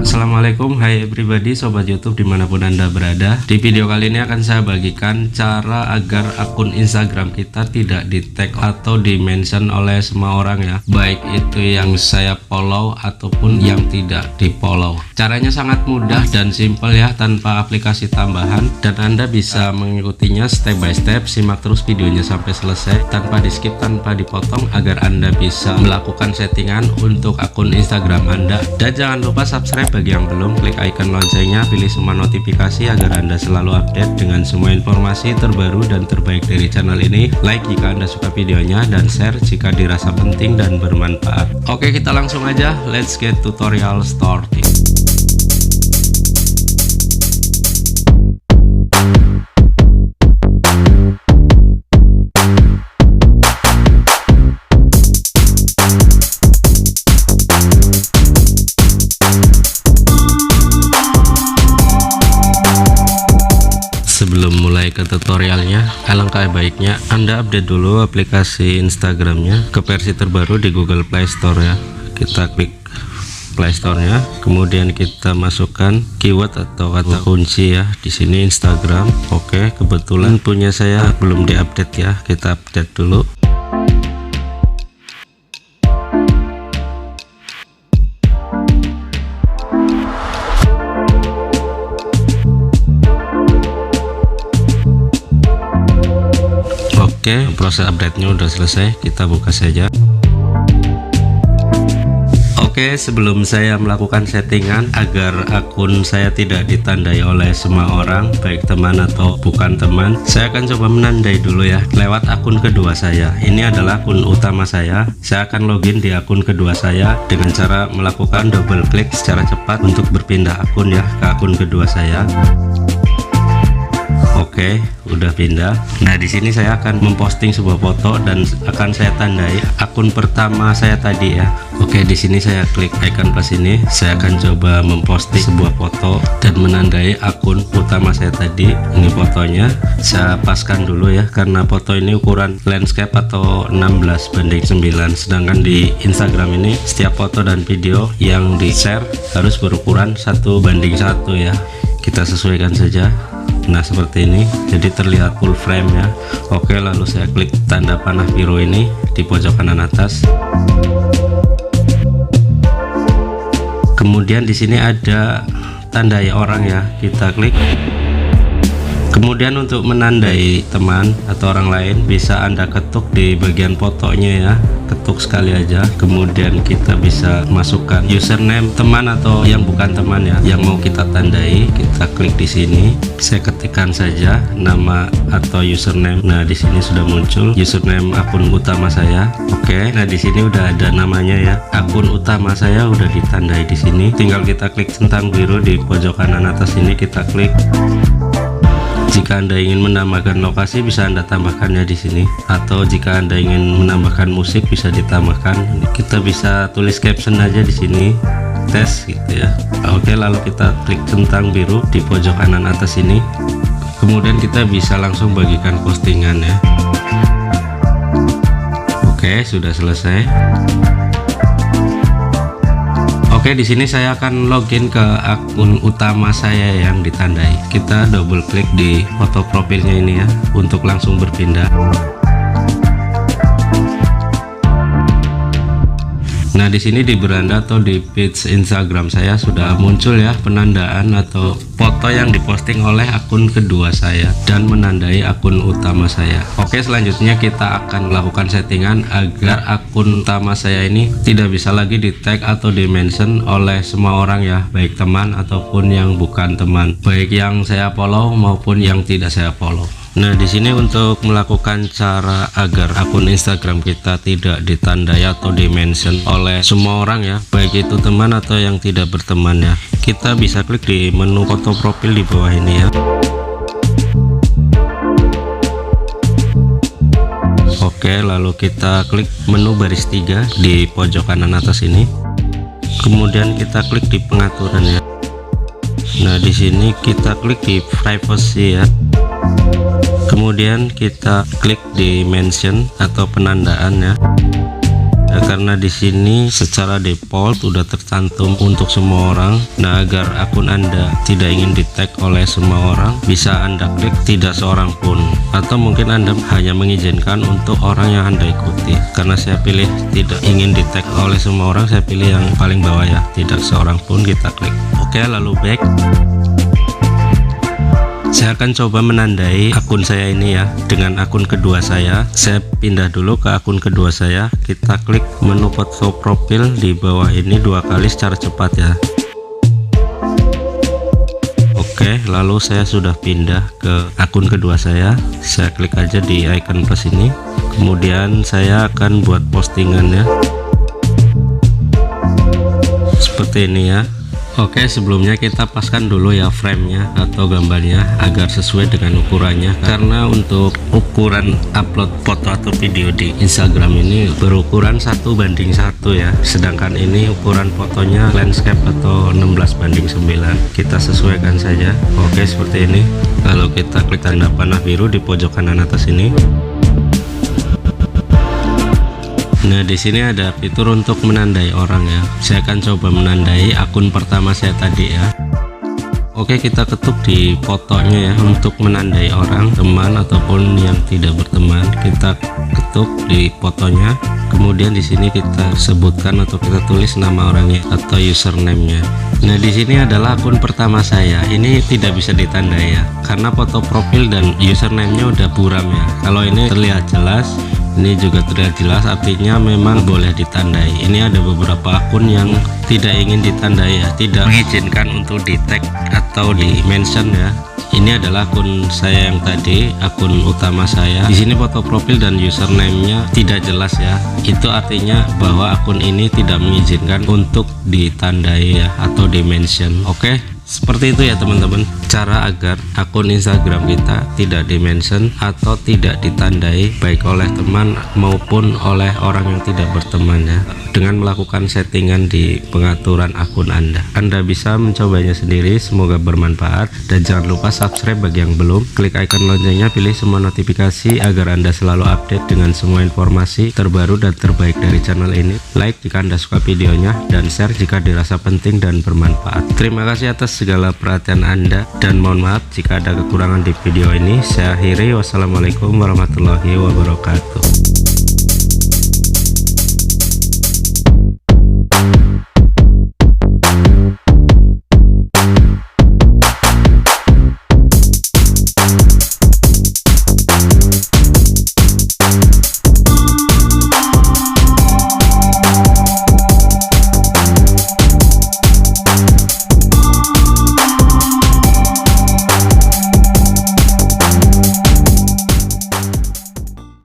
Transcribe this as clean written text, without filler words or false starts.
Assalamualaikum, hai everybody, sobat YouTube dimanapun anda berada. Di video kali ini akan saya bagikan cara agar akun Instagram kita tidak di tag atau di mention oleh semua orang ya, baik itu yang saya follow ataupun yang tidak di follow. Caranya sangat mudah dan simple ya, tanpa aplikasi tambahan, dan anda bisa mengikutinya step by step. Simak terus videonya sampai selesai tanpa di skip, tanpa dipotong, agar anda bisa melakukan settingan untuk akun Instagram anda. Dan jangan lupa subscribe bagi yang belum, klik icon loncengnya, pilih semua notifikasi agar anda selalu update dengan semua informasi terbaru dan terbaik dari channel ini. Like jika anda suka videonya dan share jika dirasa penting dan bermanfaat. Oke, kita langsung aja, let's get tutorial started. Sebelum mulai ke tutorialnya, alangkah baiknya anda update dulu aplikasi Instagramnya ke versi terbaru di Google Play Store ya. Kita klik Play Store-nya, kemudian kita masukkan keyword atau kata kunci ya, di sini Instagram. Oke, kebetulan punya saya belum diupdate ya, kita update dulu. Oke, proses update-nya udah selesai, kita buka saja. Oke, sebelum saya melakukan settingan agar akun saya tidak ditandai oleh semua orang, baik teman atau bukan teman, saya akan coba menandai dulu ya lewat akun kedua saya. Ini adalah akun utama saya. Saya akan login di akun kedua saya dengan cara melakukan double klik secara cepat untuk berpindah akun ya ke akun kedua saya. Oke, udah pindah. Nah, di sini saya akan memposting sebuah foto dan akan saya tandai akun pertama saya tadi ya. Oke, di sini saya klik icon plus ini. Saya akan coba memposting sebuah foto dan menandai akun utama saya tadi. Ini fotonya. Saya paskan dulu ya, karena foto ini ukuran landscape atau 16:9. Sedangkan di Instagram ini setiap foto dan video yang di share harus berukuran 1:1 ya. Kita sesuaikan saja. Nah, seperti ini, jadi terlihat full frame ya. Oke, lalu saya klik tanda panah biru ini di pojok kanan atas. Kemudian di sini ada tandai orang ya, kita klik. Kemudian untuk menandai teman atau orang lain bisa anda ketuk di bagian fotonya ya, ketuk sekali aja. Kemudian kita bisa masukkan username teman atau yang bukan teman ya, yang mau kita tandai. Kita klik di sini, saya ketikkan saja nama atau username. Nah, di sini sudah muncul username akun utama saya. Oke, nah di sini udah ada namanya ya. Akun utama saya udah ditandai di sini. Tinggal kita klik centang biru di pojok kanan atas ini, kita klik. Jika anda ingin menambahkan lokasi bisa anda tambahkannya di sini, atau jika anda ingin menambahkan musik bisa ditambahkan. Kita bisa tulis caption aja di sini, tes gitu ya. Oke, lalu kita klik centang biru di pojok kanan atas ini. Kemudian kita bisa langsung bagikan postingan ya. Oke, sudah selesai. Oke, di sini saya akan login ke akun utama saya yang ditandai. Kita double klik di foto profilnya ini ya, untuk langsung berpindah. Nah, di sini di beranda atau di page Instagram saya sudah muncul ya penandaan atau foto yang diposting oleh akun kedua saya dan menandai akun utama saya. Oke, selanjutnya kita akan melakukan settingan agar akun utama saya ini tidak bisa lagi di tag atau di mention oleh semua orang ya, baik teman ataupun yang bukan teman, baik yang saya follow maupun yang tidak saya follow. Nah, di sini untuk melakukan cara agar akun Instagram kita tidak ditandai atau di-mention oleh semua orang ya, baik itu teman atau yang tidak berteman ya. Kita bisa klik di menu foto profil di bawah ini ya. Oke, lalu kita klik menu baris 3 di pojok kanan atas ini. Kemudian kita klik di pengaturan ya. Nah, di sini kita klik di privacy ya. Kemudian kita klik di mention atau penandaan ya. Nah, karena di sini secara default udah tercantum untuk semua orang. Nah, agar akun Anda tidak ingin di tag oleh semua orang, bisa Anda klik tidak seorang pun, atau mungkin Anda hanya mengizinkan untuk orang yang Anda ikuti. Karena saya pilih tidak ingin di tag oleh semua orang, saya pilih yang paling bawah ya, tidak seorang pun, kita klik. Oke, lalu back. Saya akan coba menandai akun saya ini ya dengan akun kedua saya. Saya pindah dulu ke akun kedua saya. Kita klik menu foto profil di bawah ini 2 kali secara cepat ya. Oke, lalu saya sudah pindah ke akun kedua saya. Saya klik aja di icon plus ini. Kemudian saya akan buat postingan ya. Seperti ini ya. Oke, sebelumnya kita paskan dulu ya framenya atau gambarnya agar sesuai dengan ukurannya, karena untuk ukuran upload foto atau video di Instagram ini berukuran 1:1 ya, sedangkan ini ukuran fotonya landscape atau 16:9. Kita sesuaikan saja. Oke, seperti ini. Lalu kita klik tanda panah biru di pojok kanan atas ini. Nah, di sini ada fitur untuk menandai orang ya. Saya akan coba menandai akun pertama saya tadi ya. Oke, kita ketuk di fotonya ya untuk menandai orang, teman ataupun yang tidak berteman. Kita ketuk di fotonya. Kemudian di sini kita sebutkan atau kita tulis nama orangnya atau username-nya. Nah, di sini adalah akun pertama saya. Ini tidak bisa ditandai ya, karena foto profil dan username-nya udah buram ya. Kalau ini terlihat jelas, ini juga terlihat jelas, artinya memang boleh ditandai. Ini ada beberapa akun yang tidak ingin ditandai ya, tidak mengizinkan untuk di tag atau di mention ya. Ini adalah akun saya yang tadi, akun utama saya. Di sini foto profil dan username-nya tidak jelas ya. Itu artinya bahwa akun ini tidak mengizinkan untuk ditandai ya atau di mention. Oke, seperti itu ya teman-teman, cara agar akun Instagram kita tidak di-mention atau tidak ditandai baik oleh teman maupun oleh orang yang tidak berteman ya, dengan melakukan settingan di pengaturan akun Anda. Anda bisa mencobanya sendiri, semoga bermanfaat, dan jangan lupa subscribe bagi yang belum. Klik icon loncengnya, pilih semua notifikasi agar Anda selalu update dengan semua informasi terbaru dan terbaik dari channel ini. Like jika Anda suka videonya, dan share jika dirasa penting dan bermanfaat. Terima kasih atas segala perhatian Anda, dan mohon maaf jika ada kekurangan di video ini. Saya akhiri, wassalamualaikum warahmatullahi wabarakatuh.